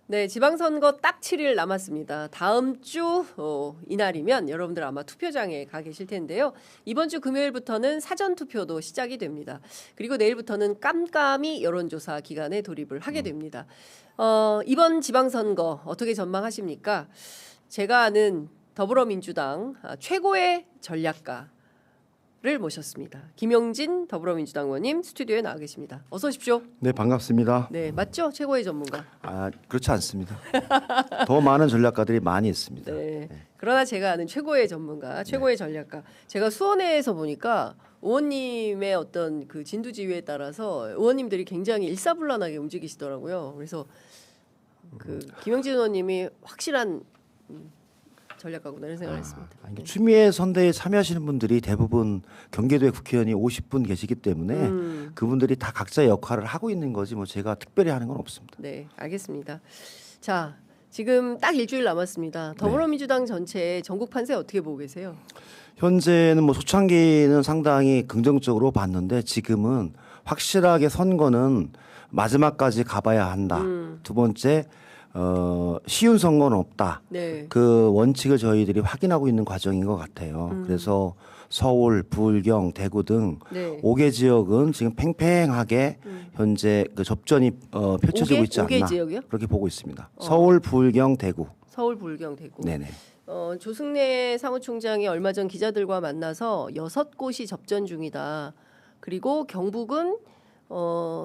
네, 지방선거 딱 7일 남았습니다. 다음 주 이날이면 여러분들 아마 투표장에 가 계실 텐데요. 이번 주 금요일부터는 사전 투표도 시작이 됩니다. 그리고 내일부터는 깜깜이 여론조사 기간에 돌입을 하게 됩니다. 이번 지방선거 어떻게 전망하십니까? 제가 아는 더불어민주당 최고의 전략가 를 모셨습니다. 김영진 더불어민주당 의원님 스튜디오에 나와 계십니다. 어서 오십시오. 네, 반갑습니다. 네, 맞죠? 최고의 전문가. 그렇지 않습니다. 더 많은 전략가들이 많이 있습니다. 네. 그러나 제가 아는 최고의 전문가, 최고의 전략가. 제가 수원회에서 보니까 의원님의 어떤 그 진두지휘에 따라서 의원님들이 굉장히 일사불란하게 움직이시더라고요. 그래서 그 김영진 의원님이 확실한 전략가구나 이런 생각을 했습니다. 추미애 선대에 참여하시는 분들이 대부분 경기도의 국회의원이 50분 계시기 때문에 그분들이 다 각자의 역할을 하고 있는 거지 뭐 제가 특별히 하는 건 없습니다. 네, 알겠습니다. 자, 지금 딱 일주일 남았습니다. 더불어민주당 전체 전국 판세 어떻게 보고 계세요? 현재는 뭐 초창기는 상당히 긍정적으로 봤는데 지금은 확실하게 선거는 마지막까지 가봐야 한다. 두 번째 쉬운 선거는 없다. 네. 그 원칙을 저희들이 확인하고 있는 과정인 것 같아요. 그래서 서울, 부울경, 대구 등 네. 5개 지역은 지금 팽팽하게 현재 그 접전이 펼쳐지고 있지 않나. 5개 지역이요? 그렇게 보고 있습니다. 서울, 부울경, 대구. 서울, 불경, 대구. 네네. 조승래 사무총장이 얼마 전 기자들과 만나서 6곳이 접전 중이다. 그리고 경북은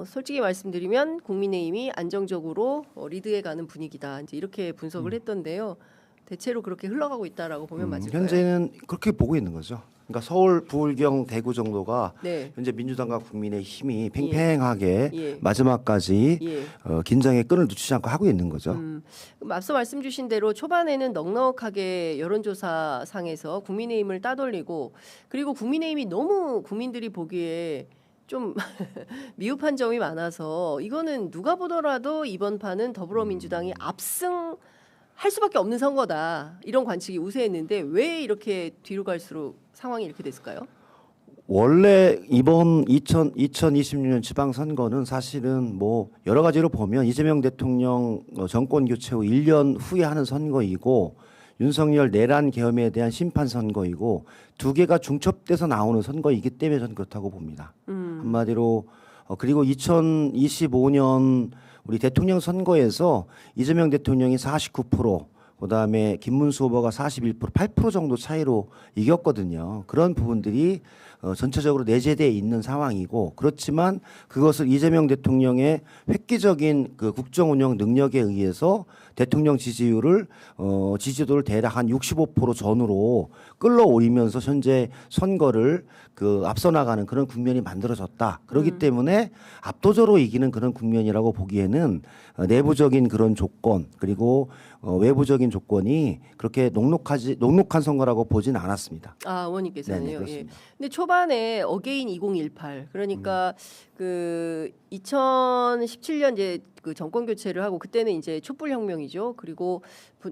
솔직히 말씀드리면 국민의힘이 안정적으로 리드해가는 분위기다. 이제 이렇게 분석을 했던데요. 대체로 그렇게 흘러가고 있다라고 보면 맞을까요? 현재는 그렇게 보고 있는 거죠. 그러니까 서울, 부울경, 대구 정도가 네. 현재 민주당과 국민의힘이 팽팽하게 예. 마지막까지 예. 긴장의 끈을 놓치지 않고 하고 있는 거죠. 그럼 앞서 말씀 주신 대로 초반에는 넉넉하게 여론조사 상에서 국민의힘을 따돌리고 그리고 국민의힘이 너무 국민들이 보기에 좀 미흡한 점이 많아서 이거는 누가 보더라도 이번 판은 더불어민주당이 압승할 수밖에 없는 선거다. 이런 관측이 우세했는데 왜 이렇게 뒤로 갈수록 상황이 이렇게 됐을까요? 원래 이번 2026년 지방선거는 사실은 뭐 여러 가지로 보면 이재명 대통령 정권 교체 후 1년 후에 하는 선거이고 윤석열 내란 계엄에 대한 심판 선거이고 두 개가 중첩돼서 나오는 선거이기 때문에 저는 그렇다고 봅니다. 한마디로 그리고 2025년 우리 대통령 선거에서 이재명 대통령이 49%, 그다음에 김문수 후보가 41%, 8% 정도 차이로 이겼거든요. 그런 부분들이 전체적으로 내재되어 있는 상황이고 그렇지만 그것을 이재명 대통령의 획기적인 그 국정 운영 능력에 의해서 대통령 지지율을 지지도를 대략 한 65% 전후로 끌어올리면서 현재 선거를 그 앞서 나가는 그런 국면이 만들어졌다. 그렇기 때문에 압도적으로 이기는 그런 국면이라고 보기에는 내부적인 그런 조건 그리고 외부적인 조건이 그렇게 녹록한 선거라고 보지는 않았습니다. 아, 의원님께서는요. 네네, 그렇습니다. 근데 초반에 어게인 2018 그러니까 그 2017년 이제 그 정권 교체를 하고 그때는 이제 촛불 혁명이죠. 그리고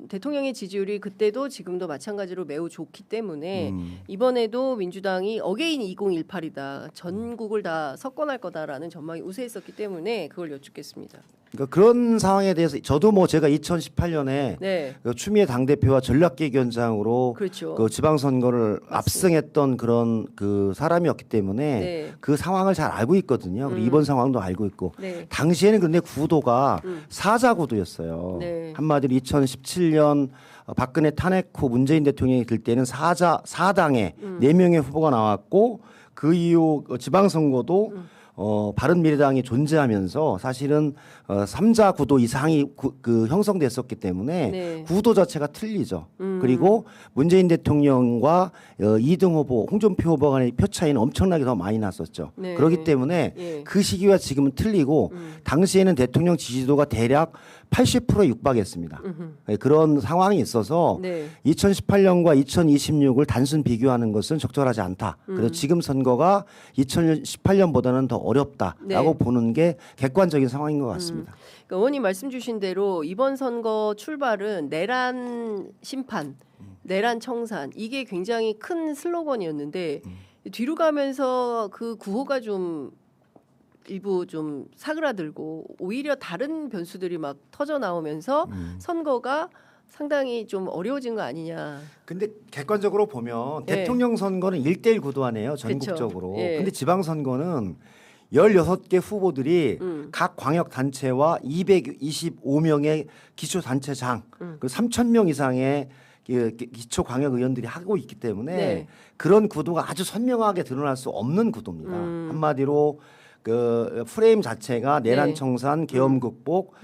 대통령의 지지율이 그때도 지금도 마찬가지로 매우 좋기 때문에 이번에도 민주당이 어게인 2018이다. 전국을 다 석권할 거다라는 전망이 우세했었기 때문에 그걸 여쭙겠습니다. 그러니까 그런 상황에 대해서 저도 뭐 제가 2018년에 네. 그 추미애 당대표와 전략기획위원장으로 그렇죠. 그 지방선거를 압승했던 그런 그 사람이었기 때문에 네. 그 상황을 잘 알고 있거든요. 그리고 이번 상황도 알고 있고 네. 당시에는 근데 구도가 사자 구도였어요. 네. 한마디로 2017년 박근혜 탄핵 후 문재인 대통령이 들 때는 사당에 4명의 후보가 나왔고 그 이후 지방선거도 바른미래당이 존재하면서 사실은 3자 구도 이상이 그 형성됐었기 때문에 네. 구도 자체가 틀리죠. 그리고 문재인 대통령과 2등 후보 홍준표 후보 간의 표 차이는 엄청나게 더 많이 났었죠. 네. 그렇기 때문에 예. 그 시기와 지금은 틀리고 당시에는 대통령 지지도가 대략 80%에 육박했습니다. 네, 그런 상황이 있어서 네. 2018년과 2026을 단순 비교하는 것은 적절하지 않다. 그래서 지금 선거가 2018년보다는 더 어렵다라고 네. 보는 게 객관적인 상황인 것 같습니다. 그러니까 의원님 말씀 주신 대로 이번 선거 출발은 내란 심판, 내란 청산 이게 굉장히 큰 슬로건이었는데 뒤로 가면서 그 구호가 좀 일부 좀 사그라들고 오히려 다른 변수들이 막 터져 나오면서 선거가 상당히 좀 어려워진 거 아니냐. 근데 객관적으로 보면 예. 대통령 선거는 1대1 구도화네요. 전국적으로. 그쵸. 예. 근데 지방 선거는 16개 후보들이 각 광역 단체와 225명의 기초 단체장, 그리고 3,000명 이상의 기초 광역 의원들이 하고 있기 때문에 네. 그런 구도가 아주 선명하게 드러날 수 없는 구도입니다. 한마디로 그 프레임 자체가 내란 네. 청산, 계엄 극복,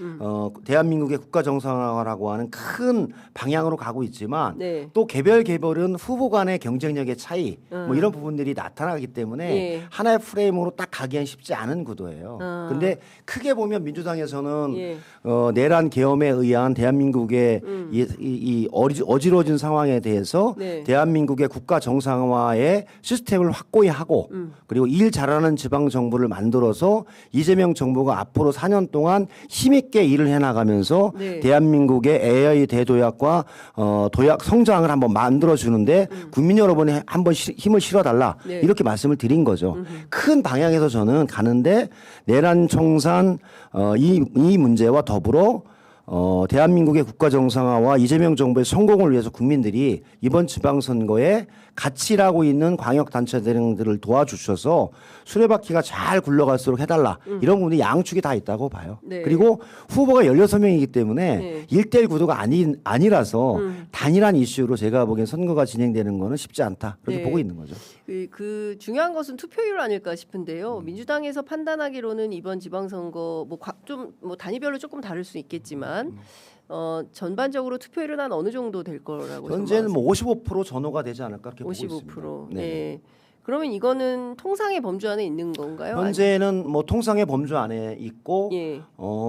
대한민국의 국가 정상화라고 하는 큰 방향으로 가고 있지만 네. 또 개별은 후보 간의 경쟁력의 차이 뭐 이런 부분들이 나타나기 때문에 예. 하나의 프레임으로 딱 가기엔 쉽지 않은 구도예요. 근데 크게 보면 민주당에서는 예. 내란 계엄에 의한 대한민국의 이 어지러진 상황에 대해서 네. 대한민국의 국가 정상화의 시스템을 확고히 하고 그리고 일 잘하는 지방 정부를 만들어서 이재명 정부가 앞으로 4년 동안 힘있게 일을 해나가면서 네. 대한민국의 AI 대도약과 도약 성장을 한번 만들어 주는데 국민 여러분이 한번 힘을 실어달라 네. 이렇게 말씀을 드린 거죠. 큰 방향에서 저는 가는데 내란 청산 이 문제와 더불어 대한민국의 국가 정상화와 이재명 정부의 성공을 위해서 국민들이 이번 지방선거에 같이 일하고 있는 광역단체들을 도와주셔서 수레바퀴가 잘 굴러갈수록 해달라. 이런 부분이 양축이 다 있다고 봐요. 네. 그리고 후보가 16명이기 때문에 네. 1대1 구도가 아니라서 단일한 이슈로 제가 보기엔 선거가 진행되는 거는 쉽지 않다. 그렇게 네. 보고 있는 거죠. 그 중요한 것은 투표율 아닐까 싶은데요. 민주당에서 판단하기로는 이번 지방선거 뭐 단위별로 조금 다를 수 있겠지만 전반적으로 투표율은 한 어느 정도 될 거라고 현재는 뭐 55% 전후가 되지 않을까 그렇게 보고 있습니다. 55%. 네. 예. 그러면 이거는 통상의 범주 안에 있는 건가요? 현재는 뭐 통상의 범주 안에 있고 예.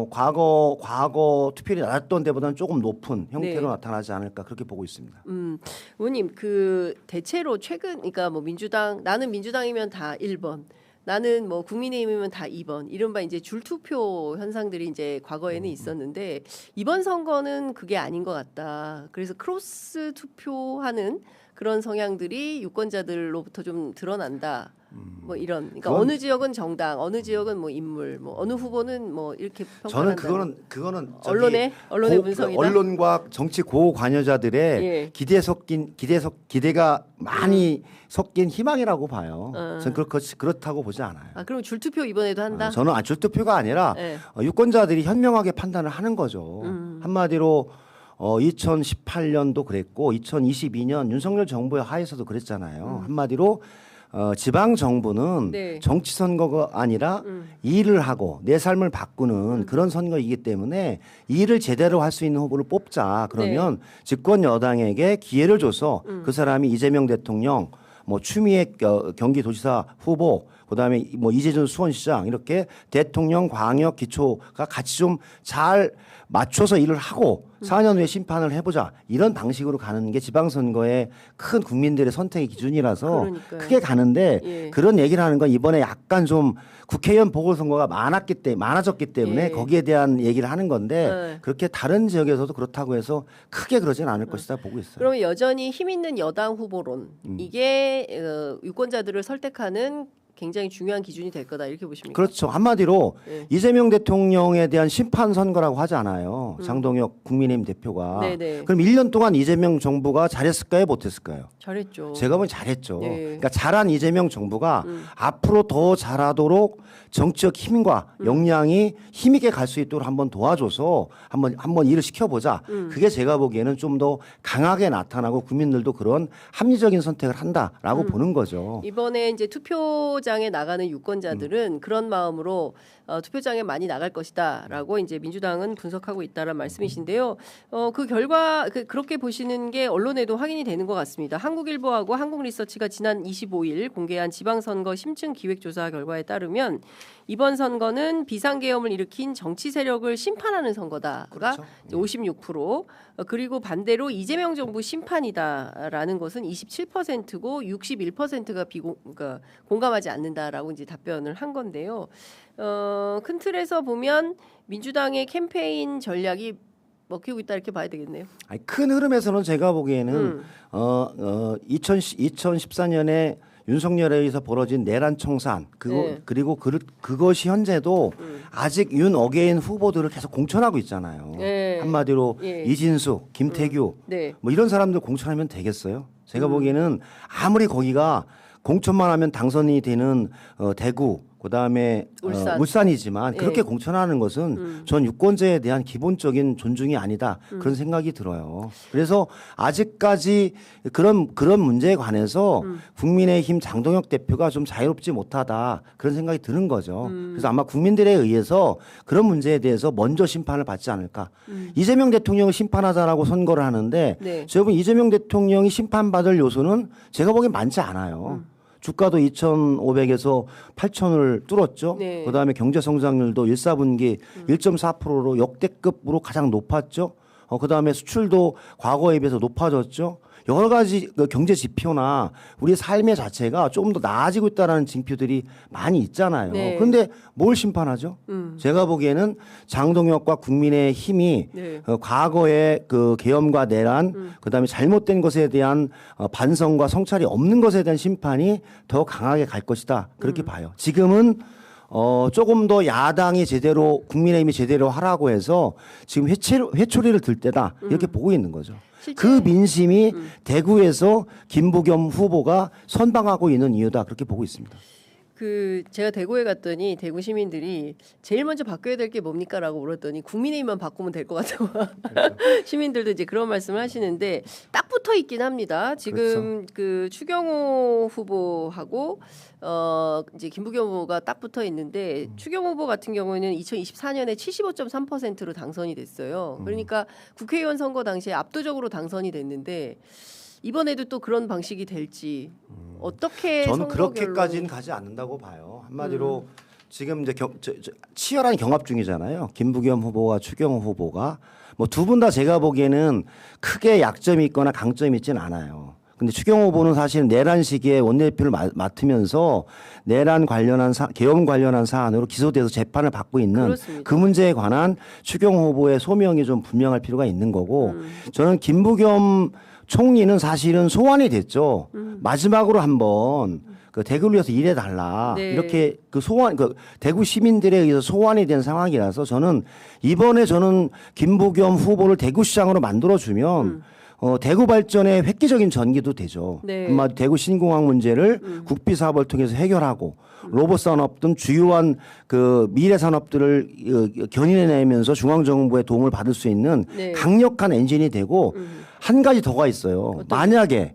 과거 투표율이 낮았던 데보다는 조금 높은 형태로 네. 나타나지 않을까 그렇게 보고 있습니다. 의원님 그 대체로 그러니까 뭐 나는 민주당이면 다 1번. 나는 뭐 국민의힘이면 다 2번. 이른바 이제 줄투표 현상들이 이제 과거에는 있었는데 이번 선거는 그게 아닌 것 같다. 그래서 크로스 투표하는 그런 성향들이 유권자들로부터 좀 드러난다. 뭐 이런. 그러니까 어느 지역은 정당, 어느 지역은 뭐 인물, 뭐 어느 후보는 뭐 이렇게 저는 평가한다. 그거는 언론의 분석이다. 언론과 정치 고 관여자들의 예. 기대가 많이 섞인 희망이라고 봐요. 저는 그렇다고 보지 않아요. 아, 그럼 줄투표 이번에도 한다? 저는 줄투표가 아니라 예. 유권자들이 현명하게 판단을 하는 거죠. 한마디로 2018년도 그랬고 2022년 윤석열 정부의 하에서도 그랬잖아요. 한마디로 지방 정부는 네. 정치 선거가 아니라 일을 하고 내 삶을 바꾸는 그런 선거이기 때문에 일을 제대로 할 수 있는 후보를 뽑자. 그러면 네. 집권 여당에게 기회를 줘서 그 사람이 이재명 대통령, 뭐 추미애 경기도지사 후보, 그다음에 뭐 이재준 수원시장 이렇게 대통령 광역 기초가 같이 좀 잘 맞춰서 일을 하고 4년 후에 심판을 해보자 이런 방식으로 가는 게 지방선거의 큰 국민들의 선택의 기준이라서 그러니까요. 크게 가는데 예. 그런 얘기를 하는 건 이번에 약간 좀 국회의원 보궐선거가 많아졌기 때문에 예. 거기에 대한 얘기를 하는 건데 네. 그렇게 다른 지역에서도 그렇다고 해서 크게 그러진 않을 것이다 보고 있어요. 그러면 여전히 힘 있는 여당 후보론 이게 유권자들을 설득하는 굉장히 중요한 기준이 될 거다 이렇게 보십니까? 그렇죠. 한마디로 네. 이재명 대통령에 대한 심판 선거라고 하잖아요. 장동혁 국민의힘 대표가. 네네. 그럼 1년 동안 이재명 정부가 잘했을까요? 못했을까요? 잘했죠. 제가 보면 잘했죠. 네. 그러니까 잘한 이재명 정부가 앞으로 더 잘하도록 정치적 힘과 역량이 힘있게 갈 수 있도록 한번 도와줘서 한번 일을 시켜보자. 그게 제가 보기에는 좀 더 강하게 나타나고 국민들도 그런 합리적인 선택을 한다라고 보는 거죠. 이번에 이제 투표장에 나가는 유권자들은 그런 마음으로 투표장에 많이 나갈 것이다라고 이제 민주당은 분석하고 있다라는 말씀이신데요. 그 결과 그렇게 보시는 게 언론에도 확인이 되는 것 같습니다. 한국일보하고 한국리서치가 지난 25일 공개한 지방선거 심층 기획조사 결과에 따르면 이번 선거는 비상계엄을 일으킨 정치 세력을 심판하는 선거다가 그렇죠. 56%, 그리고 반대로 이재명 정부 심판이다라는 것은 27%고 61%가 그러니까 공감하지 않는다라고 이제 답변을 한 건데요. 큰 틀에서 보면 민주당의 캠페인 전략이 먹히고 있다 이렇게 봐야 되겠네요. 아니, 큰 흐름에서는 제가 보기에는 2014년에 윤석열에 의해서 벌어진 내란 청산 네. 그리고 그것이 현재도 아직 윤 어게인 후보들을 계속 공천하고 있잖아요. 네. 한마디로 예. 이진숙, 김태규 네. 뭐 이런 사람들 공천하면 되겠어요? 제가 보기에는 아무리 거기가 공천만 하면 당선이 되는 대구 그다음에 울산이지만 그렇게 예. 공천하는 것은 전 유권자에 대한 기본적인 존중이 아니다 그런 생각이 들어요. 그래서 아직까지 그런 문제에 관해서 국민의힘 장동혁 대표가 좀 자유롭지 못하다 그런 생각이 드는 거죠. 그래서 아마 국민들에 의해서 그런 문제에 대해서 먼저 심판을 받지 않을까. 이재명 대통령을 심판하자라고 선거를 하는데 네. 제가 보기엔 이재명 대통령이 심판받을 요소는 제가 보기엔 많지 않아요. 주가도 2,500에서 8,000을 뚫었죠. 네. 그다음에 경제 성장률도 1, 4분기 1.4%로 역대급으로 가장 높았죠. 그다음에 수출도 과거에 비해서 높아졌죠. 여러 가지 그 경제 지표나 우리 삶의 자체가 조금 더 나아지고 있다는 징표들이 많이 있잖아요. 네. 그런데 뭘 심판하죠? 제가 보기에는 장동혁과 국민의 힘이 네. 과거의 그 계엄과 내란, 그다음에 잘못된 것에 대한 반성과 성찰이 없는 것에 대한 심판이 더 강하게 갈 것이다. 그렇게 봐요. 지금은 조금 더 야당이 제대로 국민의힘이 제대로 하라고 해서 지금 회초리를 들 때다 이렇게 보고 있는 거죠. 실제- 그 민심이 대구에서 김부겸 후보가 선방하고 있는 이유다 그렇게 보고 있습니다. 제가 대구에 갔더니 대구 시민들이 제일 먼저 바뀌어야 될 게 뭡니까라고 물었더니 국민의힘만 바꾸면 될 것 같다고 시민들도 이제 그런 말씀을 하시는데 딱 붙어 있긴 합니다. 지금 그 추경호 후보하고 이제 김부겸 후보가 딱 붙어 있는데 추경호 후보 같은 경우에는 2024년에 75.3%로 당선이 됐어요. 그러니까 국회의원 선거 당시에 압도적으로 당선이 됐는데 이번에도 또 그런 방식이 될지 어떻게 저는 선거 그렇게까지는 가지 않는다고 봐요. 한마디로 지금 이제 치열한 경합 중이잖아요. 김부겸 후보와 추경호 후보가 뭐 두 분 다 제가 보기에는 크게 약점이 있거나 강점이 있지는 않아요. 근데 추경호 후보는 사실 내란 시기에 원내대표를 맡으면서 내란 관련한 계엄 관련한 사안으로 기소돼서 재판을 받고 있는 그렇습니다. 그 문제에 관한 추경호 후보의 소명이 좀 분명할 필요가 있는 거고 저는 김부겸 총리는 사실은 소환이 됐죠. 마지막으로 한번 그 대구를 위해서 일해달라 네. 이렇게 그 대구 시민들에 의해서 소환이 된 상황이라서 저는 이번에 김부겸 후보를 대구시장으로 만들어주면 대구 발전에 획기적인 전기도 되죠. 네. 한마디 대구 신공항 문제를 국비 사업을 통해서 해결하고 로봇 산업 등 주요한 그 미래 산업들을 견인해내면서 중앙 정부의 도움을 받을 수 있는 네. 강력한 엔진이 되고 한 가지 더가 있어요. 만약에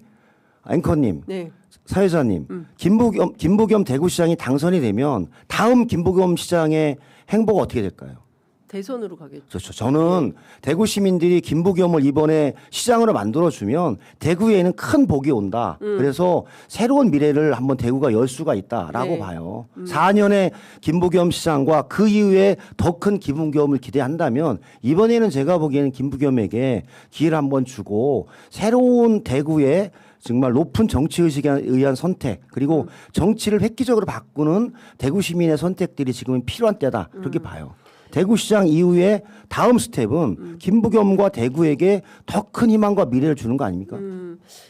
앵커님, 네. 사회자님, 김부겸 대구시장이 당선이 되면 다음 김부겸 시장의 행보가 어떻게 될까요? 대선으로 가겠죠. 그렇죠. 저는 대구 시민들이 김부겸을 이번에 시장으로 만들어주면 대구에는 큰 복이 온다. 그래서 새로운 미래를 한번 대구가 열 수가 있다라고 네. 봐요. 4년의 김부겸 시장과 그 이후에 더 큰 김부겸을 기대한다면 이번에는 제가 보기에는 김부겸에게 기회를 한번 주고 새로운 대구의 정말 높은 정치의식에 의한 선택 그리고 정치를 획기적으로 바꾸는 대구 시민의 선택들이 지금은 필요한 때다. 그렇게 봐요. 대구시장 이후에 다음 스텝은 김부겸과 대구에게 더 큰 희망과 미래를 주는 거 아닙니까?